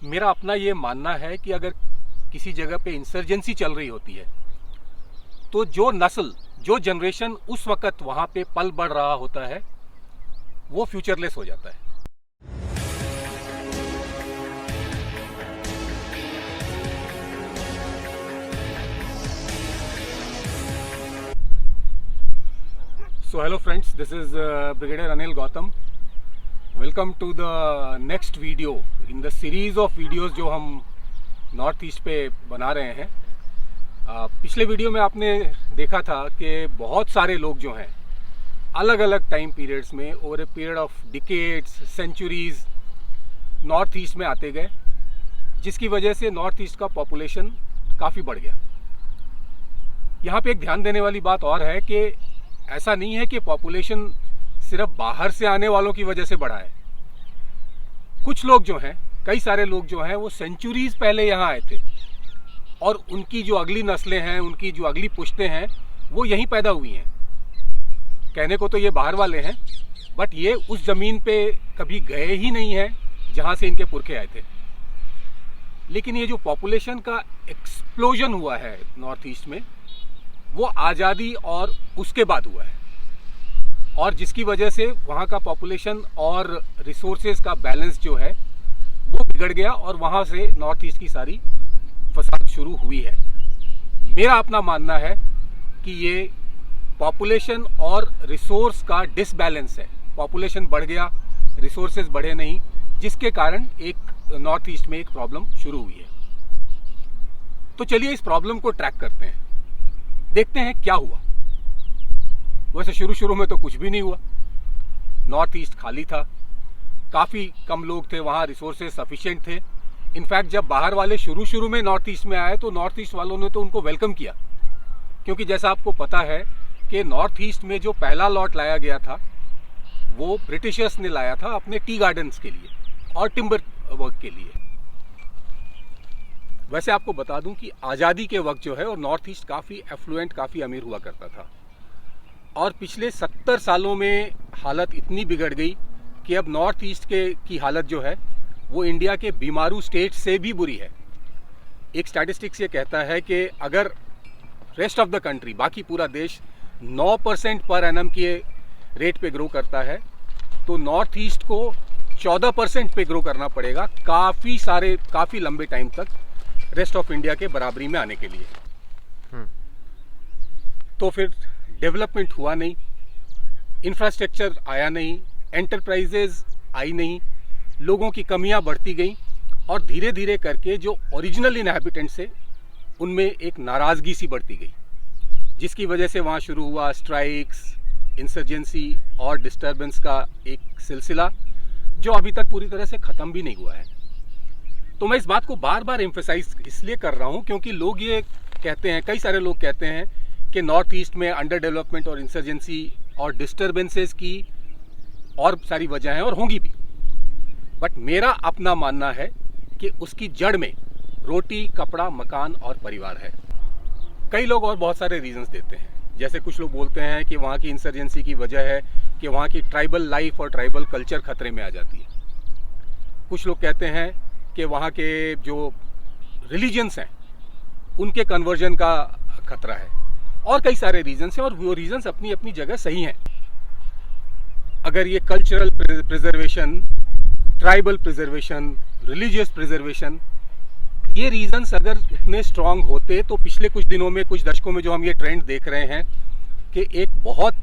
मेरा अपना ये मानना है कि अगर किसी जगह पे इंसर्जेंसी चल रही होती है तो जो नस्ल, जो जनरेशन उस वक्त वहां पे पल बढ़ रहा होता है वो फ्यूचरलेस हो जाता है। So hello friends, this is Brigadier Anil Gautam. Welcome to the next video in the series of videos जो हम नॉर्थ ईस्ट पे बना रहे हैं। पिछले वीडियो में आपने देखा था कि बहुत सारे लोग जो हैं अलग अलग टाइम पीरियड्स में over a period of decades, centuries north east में आते गए, जिसकी वजह से नॉर्थ ईस्ट का पॉपुलेशन काफ़ी बढ़ गया। यहाँ पे एक ध्यान देने वाली बात और है कि ऐसा नहीं है कि पॉपुलेशन सिर्फ बाहर से आने वालों की वजह से बढ़ा है। कुछ लोग जो हैं, कई सारे लोग जो हैं वो सेंचुरीज पहले यहाँ आए थे और उनकी जो अगली नस्लें हैं, उनकी जो अगली पुश्तें हैं वो यहीं पैदा हुई हैं। कहने को तो ये बाहर वाले हैं, बट ये उस ज़मीन पे कभी गए ही नहीं हैं जहाँ से इनके पुरखे आए थे। लेकिन ये जो पॉपुलेशन का एक्सप्लोजन हुआ है नॉर्थ ईस्ट में, वो आज़ादी और उसके बाद हुआ है, और जिसकी वजह से वहाँ का पॉपुलेशन और रिसोर्सेज का बैलेंस जो है वो बिगड़ गया और वहाँ से नॉर्थ ईस्ट की सारी फसाद शुरू हुई है। मेरा अपना मानना है कि ये पॉपुलेशन और रिसोर्स का डिसबैलेंस है। पॉपुलेशन बढ़ गया, रिसोर्सेज बढ़े नहीं, जिसके कारण एक नॉर्थ ईस्ट में एक प्रॉब्लम शुरू हुई है। तो चलिए इस प्रॉब्लम को ट्रैक करते हैं, देखते हैं क्या हुआ। वैसे शुरू में तो कुछ भी नहीं हुआ। नॉर्थ ईस्ट खाली था, काफ़ी कम लोग थे वहाँ, रिसोर्सेज सफिशिएंट थे। इनफैक्ट जब बाहर वाले शुरू में नॉर्थ ईस्ट में आए तो नॉर्थ ईस्ट वालों ने तो उनको वेलकम किया, क्योंकि जैसा आपको पता है कि नॉर्थ ईस्ट में जो पहला लॉट लाया गया था वो ब्रिटिशर्स ने लाया था अपने टी गार्डन्स के लिए और टिम्बर वर्क के लिए। वैसे आपको बता दूं कि आज़ादी के वक्त जो है और नॉर्थ ईस्ट काफ़ी एफ्लुएंट, काफ़ी अमीर हुआ करता था, और पिछले 70 सालों में हालत इतनी बिगड़ गई कि अब नॉर्थ ईस्ट की हालत जो है वो इंडिया के बीमारू स्टेट से भी बुरी है। एक स्टैटिस्टिक्स ये कहता है कि अगर रेस्ट ऑफ द कंट्री, बाकी पूरा देश 9% पर एनम के रेट पे ग्रो करता है, तो नॉर्थ ईस्ट को 14% पे ग्रो करना पड़ेगा काफ़ी लंबे टाइम तक रेस्ट ऑफ इंडिया के बराबरी में आने के लिए। तो फिर डेवलपमेंट हुआ नहीं, इंफ्रास्ट्रक्चर आया नहीं, एंटरप्राइजेज आई नहीं, लोगों की कमियां बढ़ती गई, और धीरे धीरे करके जो ओरिजिनल इनहैबिटेंट्स है उनमें एक नाराज़गी सी बढ़ती गई, जिसकी वजह से वहाँ शुरू हुआ स्ट्राइक्स, इंसर्जेंसी और डिस्टर्बेंस का एक सिलसिला जो अभी तक पूरी तरह से ख़त्म भी नहीं हुआ है। तो मैं इस बात को बार बार एम्फेसाइज इसलिए कर रहा हूँ क्योंकि लोग ये कहते हैं, कई सारे लोग कहते हैं कि नॉर्थ ईस्ट में अंडर डेवलपमेंट और इंसर्जेंसी और डिस्टर्बेंसेस की और सारी वजह हैं और होंगी भी, बट मेरा अपना मानना है कि उसकी जड़ में रोटी, कपड़ा, मकान और परिवार है। कई लोग और बहुत सारे रीजंस देते हैं, जैसे कुछ लोग बोलते हैं कि वहाँ की इंसर्जेंसी की वजह है कि वहाँ की ट्राइबल लाइफ और ट्राइबल कल्चर खतरे में आ जाती है। कुछ लोग कहते हैं कि वहाँ के जो रिलीजन्स हैं उनके कन्वर्जन का खतरा है, और कई सारे रीजन्स हैं, और वो रीजन्स अपनी अपनी जगह सही हैं। अगर ये cultural preservation, tribal preservation, religious preservation, ये रीजन्स अगर उतने स्ट्रांग होते तो पिछले कुछ दिनों में, कुछ दशकों में जो हम ये ट्रेंड देख रहे हैं कि एक बहुत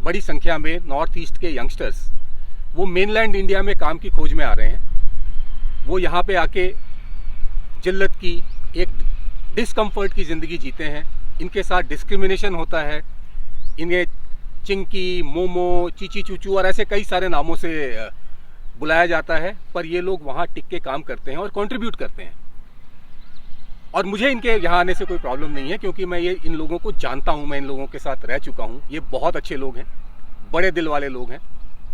बड़ी संख्या में नॉर्थ ईस्ट के यंगस्टर्स वो मेनलैंड इंडिया में काम की खोज में आ रहे हैं, वो यहाँ पे आके जिल्लत की, एक डिस्कम्फर्ट की ज़िंदगी जीते हैं, इनके साथ डिस्क्रिमिनेशन होता है, इन्हें चिंकी, मोमो, चीची चूचू और ऐसे कई सारे नामों से बुलाया जाता है, पर ये लोग वहाँ टिक के काम करते हैं और कंट्रीब्यूट करते हैं। और मुझे इनके यहाँ आने से कोई प्रॉब्लम नहीं है, क्योंकि मैं ये इन लोगों को जानता हूँ, मैं इन लोगों के साथ रह चुका हूँ। ये बहुत अच्छे लोग हैं, बड़े दिल वाले लोग हैं,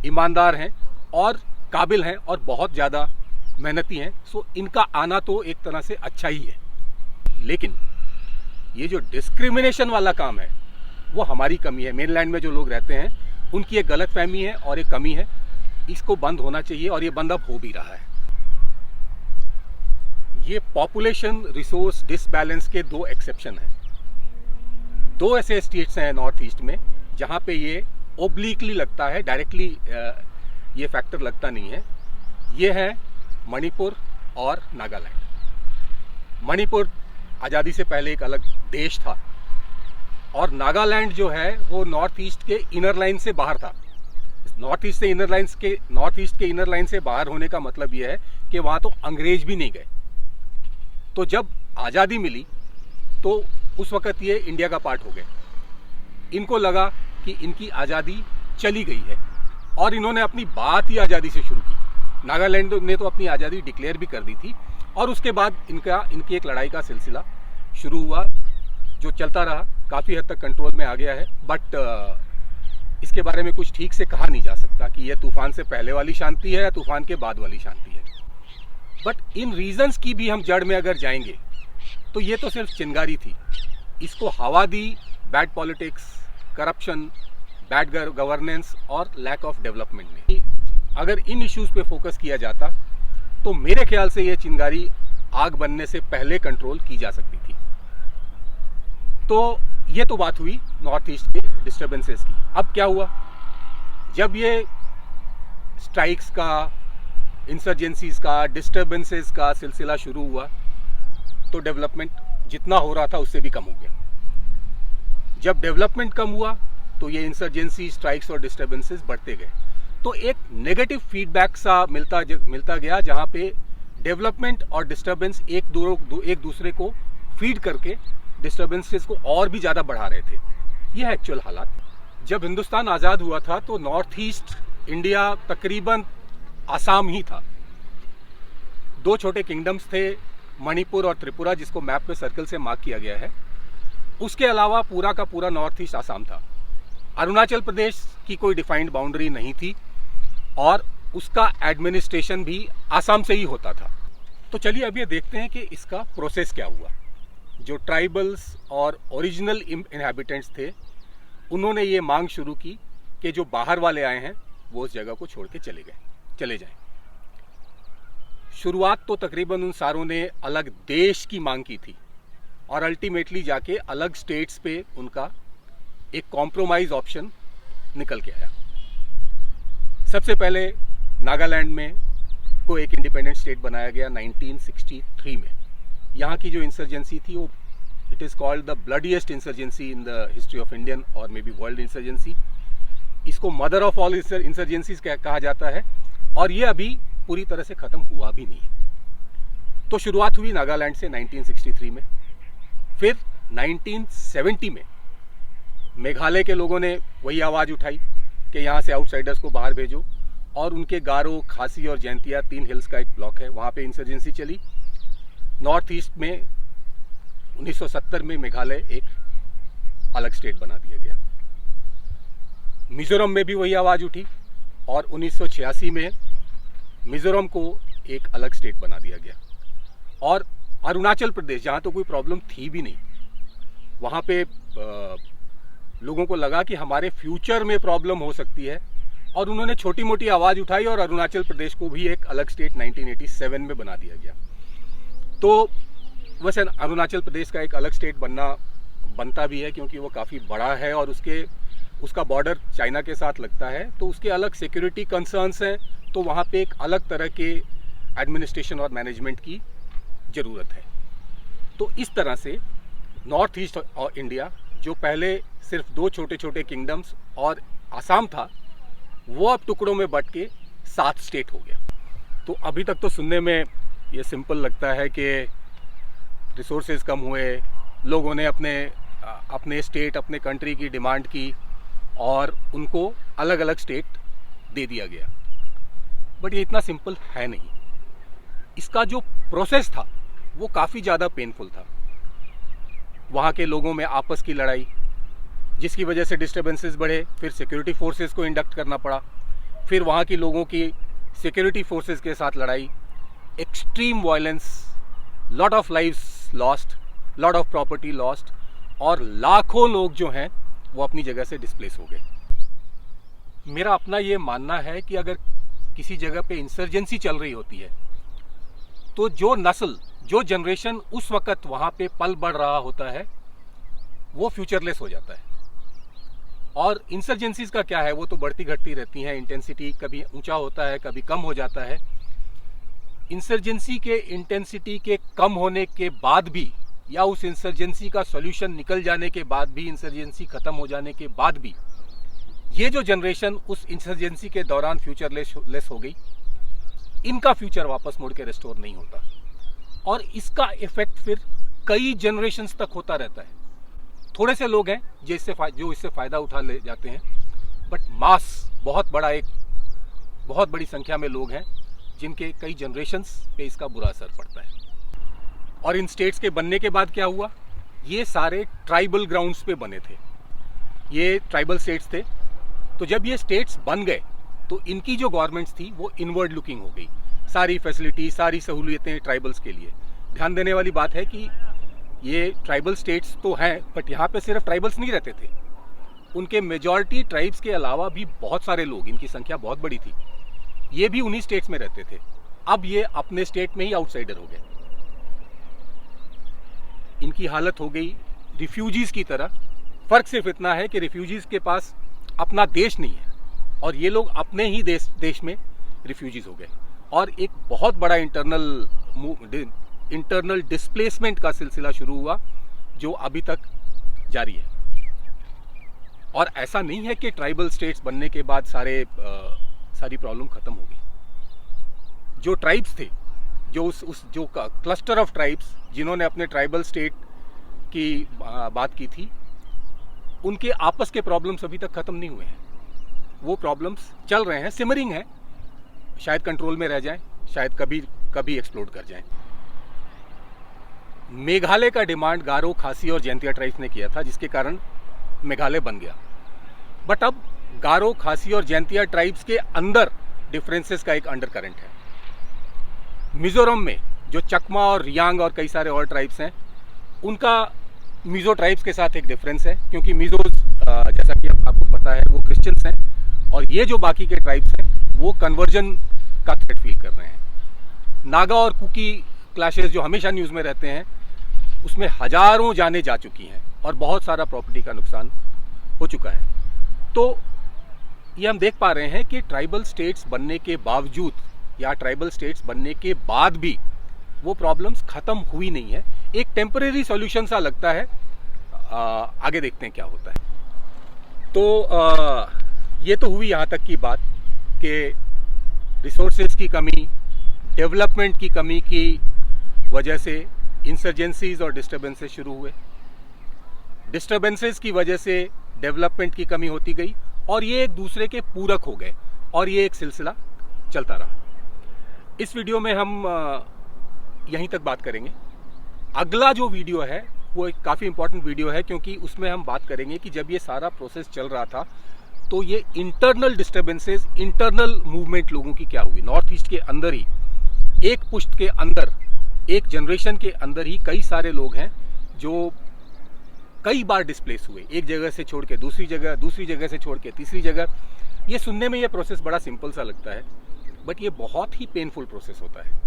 ईमानदार हैं और काबिल हैं और बहुत ज़्यादा मेहनती हैं। सो इनका आना तो एक तरह से अच्छा ही है, लेकिन ये जो डिस्क्रिमिनेशन वाला काम है वो हमारी कमी है। मेनलैंड में जो लोग रहते हैं उनकी एक गलतफहमी है और एक कमी है, इसको बंद होना चाहिए, और ये बंद अब हो भी रहा है। ये पॉपुलेशन रिसोर्स डिसबैलेंस के दो एक्सेप्शन हैं। दो ऐसे स्टेट्स हैं नॉर्थ ईस्ट में जहां पे ये ओब्लिकली लगता है, डायरेक्टली ये फैक्टर लगता नहीं है। ये है मणिपुर और नागालैंड। मणिपुर आज़ादी से पहले एक अलग देश था और नागालैंड जो है वो नॉर्थ ईस्ट के इनर लाइन से बाहर था। नॉर्थ ईस्ट के इनर लाइन से बाहर होने का मतलब ये है कि वहां तो अंग्रेज भी नहीं गए। तो जब आज़ादी मिली तो उस वक्त ये इंडिया का पार्ट हो गए। इनको लगा कि इनकी आज़ादी चली गई है और इन्होंने अपनी बात ही आज़ादी से शुरू की। नागालैंड ने तो अपनी आज़ादी डिक्लेयर भी कर दी थी और उसके बाद इनकी एक लड़ाई का सिलसिला शुरू हुआ जो चलता रहा, काफ़ी हद तक कंट्रोल में आ गया है। बट इसके बारे में कुछ ठीक से कहा नहीं जा सकता कि यह तूफान से पहले वाली शांति है या तूफान के बाद वाली शांति है। बट इन रीजंस की भी हम जड़ में अगर जाएंगे तो ये तो सिर्फ चिंगारी थी। इसको हवा दी bad politics, corruption, bad governance और लैक ऑफ डेवलपमेंट ने। अगर इन इश्यूज पे फोकस किया जाता तो मेरे ख्याल से ये चिंगारी आग बनने से पहले कंट्रोल की जा सकती थी। तो ये तो बात हुई नॉर्थ ईस्ट के डिस्टर्बेंसेस की। अब क्या हुआ, जब ये स्ट्राइक्स का, इंसर्जेंसीज का, डिस्टर्बेंसेस का सिलसिला शुरू हुआ तो डेवलपमेंट जितना हो रहा था उससे भी कम हो गया। जब डेवलपमेंट कम हुआ तो ये इंसर्जेंसी, स्ट्राइक्स और डिस्टर्बेंसेस बढ़ते गए। तो एक नेगेटिव फीडबैक सा मिलता गया जहां पे डेवलपमेंट और डिस्टर्बेंस एक दूसरे को फीड करके डिस्टर्बेंसेस को और भी ज़्यादा बढ़ा रहे थे। यह है एक्चुअल हालात। जब हिंदुस्तान आज़ाद हुआ था तो नॉर्थ ईस्ट इंडिया तकरीबन आसाम ही था। दो छोटे किंगडम्स थे, मणिपुर और त्रिपुरा, जिसको मैप पे सर्कल से मार्क किया गया है। उसके अलावा पूरा का पूरा नॉर्थ ईस्ट आसाम था। अरुणाचल प्रदेश की कोई डिफाइंड बाउंड्री नहीं थी और उसका एडमिनिस्ट्रेशन भी आसाम से ही होता था। तो चलिए अब ये देखते हैं कि इसका प्रोसेस क्या हुआ। जो ट्राइबल्स और ओरिजिनल इनहैबिटेंट्स थे उन्होंने ये मांग शुरू की कि जो बाहर वाले आए हैं वो उस जगह को छोड़ के चले जाएं। शुरुआत तो तकरीबन उन सारों ने अलग देश की मांग की थी और अल्टीमेटली जाके अलग स्टेट्स पे उनका एक कॉम्प्रोमाइज ऑप्शन निकल के आया। सबसे पहले नागालैंड में को एक इंडिपेंडेंट स्टेट बनाया गया 1963 में। यहाँ की जो इंसर्जेंसी थी वो it is called the bloodiest insurgency in the history of Indian और मे बी वर्ल्ड इंसर्जेंसी। इसको मदर ऑफ ऑल इंसर्जेंसीज कहा जाता है और ये अभी पूरी तरह से ख़त्म हुआ भी नहीं है। तो शुरुआत हुई नागालैंड से 1963 में। फिर 1970 में मेघालय के लोगों ने वही आवाज़ उठाई कि यहाँ से आउटसाइडर्स को बाहर भेजो और उनके गारो, खासी और जैंतिया 3 हिल्स का एक ब्लॉक है, वहाँ पे इंसर्जेंसी चली। नॉर्थ ईस्ट में 1970 में मेघालय एक अलग स्टेट बना दिया गया। मिजोरम में भी वही आवाज़ उठी और 1986 में मिजोरम को एक अलग स्टेट बना दिया गया। और अरुणाचल प्रदेश, जहाँ तो कोई प्रॉब्लम थी भी नहीं, वहाँ पे लोगों को लगा कि हमारे फ्यूचर में प्रॉब्लम हो सकती है और उन्होंने छोटी मोटी आवाज़ उठाई और अरुणाचल प्रदेश को भी एक अलग स्टेट 1987 में बना दिया गया। तो वैसे अरुणाचल प्रदेश का एक अलग स्टेट बनता भी है क्योंकि वो काफ़ी बड़ा है और उसका बॉर्डर चाइना के साथ लगता है, तो उसके अलग सिक्योरिटी कंसर्न्स हैं, तो वहाँ पे एक अलग तरह के एडमिनिस्ट्रेशन और मैनेजमेंट की ज़रूरत है। तो इस तरह से नॉर्थ ईस्ट और इंडिया, जो पहले सिर्फ 2 छोटे छोटे किंगडम्स और आसाम था, वो अब टुकड़ों में बट के 7 स्टेट हो गया। तो अभी तक तो सुनने में ये सिंपल लगता है कि रिसोर्सेज कम हुए, लोगों ने अपने स्टेट, अपने कंट्री की डिमांड की और उनको अलग अलग स्टेट दे दिया गया। बट ये इतना सिंपल है नहीं। इसका जो प्रोसेस था वो काफ़ी ज़्यादा पेनफुल था। वहाँ के लोगों में आपस की लड़ाई, जिसकी वजह से डिस्टर्बेंसेस बढ़े, फिर सिक्योरिटी फोर्सेस को इंडक्ट करना पड़ा, फिर वहाँ के लोगों की सिक्योरिटी फोर्सेस के साथ लड़ाई, extreme violence, lot of lives lost, lot of property lost और लाखों लोग जो हैं वो अपनी जगह से डिस्प्लेस हो गए। मेरा अपना ये मानना है कि अगर किसी जगह पे इंसर्जेंसी चल रही होती है तो जो नस्ल जो जनरेशन उस वक्त वहाँ पे पल बढ़ रहा होता है वो फ्यूचरलेस हो जाता है। और इंसर्जेंसीज का क्या है, वो तो बढ़ती घटती रहती हैं, इंटेंसिटी कभी ऊंचा होता है कभी कम हो जाता है। इंसर्जेंसी के इंटेंसिटी के कम होने के बाद भी, या उस इंसर्जेंसी का सॉल्यूशन निकल जाने के बाद भी, इंसर्जेंसी खत्म हो जाने के बाद भी, ये जो जनरेशन उस इंसर्जेंसी के दौरान फ्यूचरलेस हो गई, इनका फ्यूचर वापस मुड़ के रिस्टोर नहीं होता। और इसका इफेक्ट फिर कई जनरेशन्स तक होता रहता है। थोड़े से लोग हैं जो इससे फायदा उठा ले जाते हैं, बट मास बहुत बड़ी संख्या में लोग हैं जिनके कई जनरेशन्स पे इसका बुरा असर पड़ता है। और इन स्टेट्स के बनने के बाद क्या हुआ, ये सारे ट्राइबल ग्राउंड्स पे बने थे, ये ट्राइबल स्टेट्स थे। तो जब ये स्टेट्स बन गए तो इनकी जो गवर्नमेंट्स थी वो इनवर्ड लुकिंग हो गई। सारी फैसिलिटी, सारी सहूलियतें ट्राइबल्स के लिए। ध्यान देने वाली बात है कि ये ट्राइबल स्टेट्स तो हैं, बट यहाँ पे सिर्फ ट्राइबल्स नहीं रहते थे, उनके मेजॉरिटी ट्राइब्स के अलावा भी बहुत सारे लोग, इनकी संख्या बहुत बड़ी थी, ये भी उन्हीं स्टेट्स में रहते थे। अब ये अपने स्टेट में ही आउटसाइडर हो गए। इनकी हालत हो गई रिफ्यूजीज की तरह। फर्क सिर्फ इतना है कि रिफ्यूजीज के पास अपना देश नहीं है और ये लोग अपने ही देश में रिफ्यूजीज हो गए। और एक बहुत बड़ा इंटरनल डिस्प्लेसमेंट का सिलसिला शुरू हुआ जो अभी तक जारी है। और ऐसा नहीं है कि ट्राइबल स्टेट्स बनने के बाद सारी प्रॉब्लम खत्म हो गई। जो ट्राइब्स थे, जो जो क्लस्टर ऑफ ट्राइब्स जिन्होंने अपने ट्राइबल स्टेट की बात की थी, उनके आपस के प्रॉब्लम्स अभी तक खत्म नहीं हुए हैं। वो प्रॉब्लम्स चल रहे हैं, सिमरिंग हैं, शायद कंट्रोल में रह जाएं, शायद कभी एक्सप्लोड कर जाएं। मेघालय का डिमांड गारो, खासी और जैंतिया ट्राइब्स ने किया था, जिसके कारण मेघालय बन गया। बट अब गारो, खासी और जैंतिया ट्राइब्स के अंदर डिफरेंसेस का एक अंडर करंट है। मिजोरम में जो चकमा और रियांग और कई सारे और ट्राइब्स हैं, उनका मिजो ट्राइब्स के साथ एक डिफरेंस है, क्योंकि मिजोज जैसा कि आपको पता है वो क्रिश्चियंस हैं, और ये जो बाकी के ट्राइब्स हैं वो कन्वर्जन का थ्रेट फील कर रहे हैं। नागा और कुकी क्लैशेस जो हमेशा न्यूज़ में रहते हैं, उसमें हजारों जानें जा चुकी हैं और बहुत सारा प्रॉपर्टी का नुकसान हो चुका है। तो ये हम देख पा रहे हैं कि ट्राइबल स्टेट्स बनने के बावजूद या ट्राइबल स्टेट्स बनने के बाद भी वो प्रॉब्लम्स खत्म हुई नहीं है। एक टेम्परेरी सॉल्यूशन सा लगता है। आगे देखते हैं क्या होता है। तो ये तो हुई यहाँ तक की बात कि रिसोर्सेज की कमी, डेवलपमेंट की कमी की वजह से इंसर्जेंसीज और डिस्टर्बेंसेस शुरू हुए। डिस्टर्बेंसेस की वजह से डेवलपमेंट की कमी होती गई और ये एक दूसरे के पूरक हो गए और ये एक सिलसिला चलता रहा। इस वीडियो में हम यहीं तक बात करेंगे। अगला जो वीडियो है वो एक काफ़ी इंपॉर्टेंट वीडियो है, क्योंकि उसमें हम बात करेंगे कि जब ये सारा प्रोसेस चल रहा था तो ये इंटरनल डिस्टर्बेंसेस, इंटरनल मूवमेंट लोगों की क्या हुई। नॉर्थ ईस्ट के अंदर ही, एक पुश्त के अंदर, एक जनरेशन के अंदर ही कई सारे लोग हैं जो कई बार डिस्प्लेस हुए, एक जगह से छोड़ के दूसरी जगह, दूसरी जगह से छोड़ के तीसरी जगह। ये सुनने में ये प्रोसेस बड़ा सिंपल सा लगता है, बट ये बहुत ही पेनफुल प्रोसेस होता है।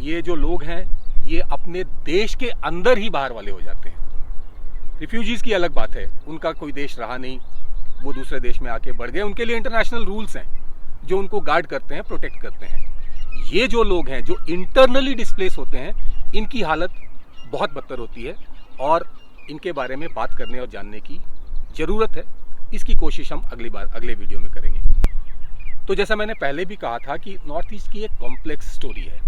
ये जो लोग हैं ये अपने देश के अंदर ही बाहर वाले हो जाते हैं। रिफ्यूजीज की अलग बात है, उनका कोई देश रहा नहीं, वो दूसरे देश में आके बढ़ गए। उनके लिए इंटरनेशनल रूल्स हैं जो उनको गार्ड करते हैं, प्रोटेक्ट करते हैं। ये जो लोग हैं जो इंटरनली डिस्प्लेस होते हैं, इनकी हालत बहुत बदतर होती है और इनके बारे में बात करने और जानने की ज़रूरत है। इसकी कोशिश हम अगले वीडियो में करेंगे। तो जैसा मैंने पहले भी कहा था कि नॉर्थ ईस्ट की एक कॉम्प्लेक्स स्टोरी है।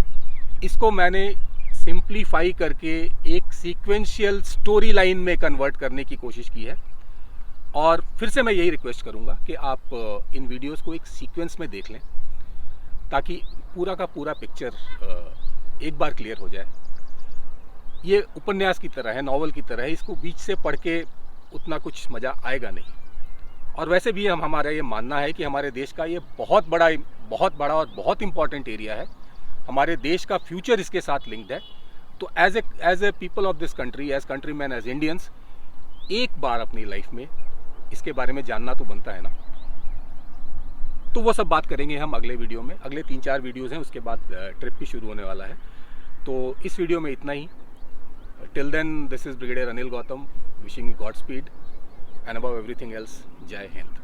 इसको मैंने सिंप्लीफाई करके एक सीक्वेंशियल स्टोरी लाइन में कन्वर्ट करने की कोशिश की है। और फिर से मैं यही रिक्वेस्ट करूंगा कि आप इन वीडियोस को एक सीक्वेंस में देख लें, ताकि पूरा का पूरा पिक्चर एक बार क्लियर हो जाए। ये उपन्यास की तरह है, नॉवल की तरह है, इसको बीच से पढ़ के उतना कुछ मज़ा आएगा नहीं। और वैसे भी हमारा ये मानना है कि हमारे देश का ये बहुत बड़ा और बहुत इंपॉर्टेंट एरिया है। हमारे देश का फ्यूचर इसके साथ लिंक्ड है। तो as a people of this country, as countryman, as Indians, एक बार अपनी लाइफ में इसके बारे में जानना तो बनता है ना। तो वो सब बात करेंगे हम अगले वीडियो में। अगले 3-4 वीडियोज़ हैं, उसके बाद ट्रिप भी शुरू होने वाला है। तो इस वीडियो में इतना ही। Till then, this is brigadier Anil Gautam, wishing you godspeed and above everything else, जय हिंद।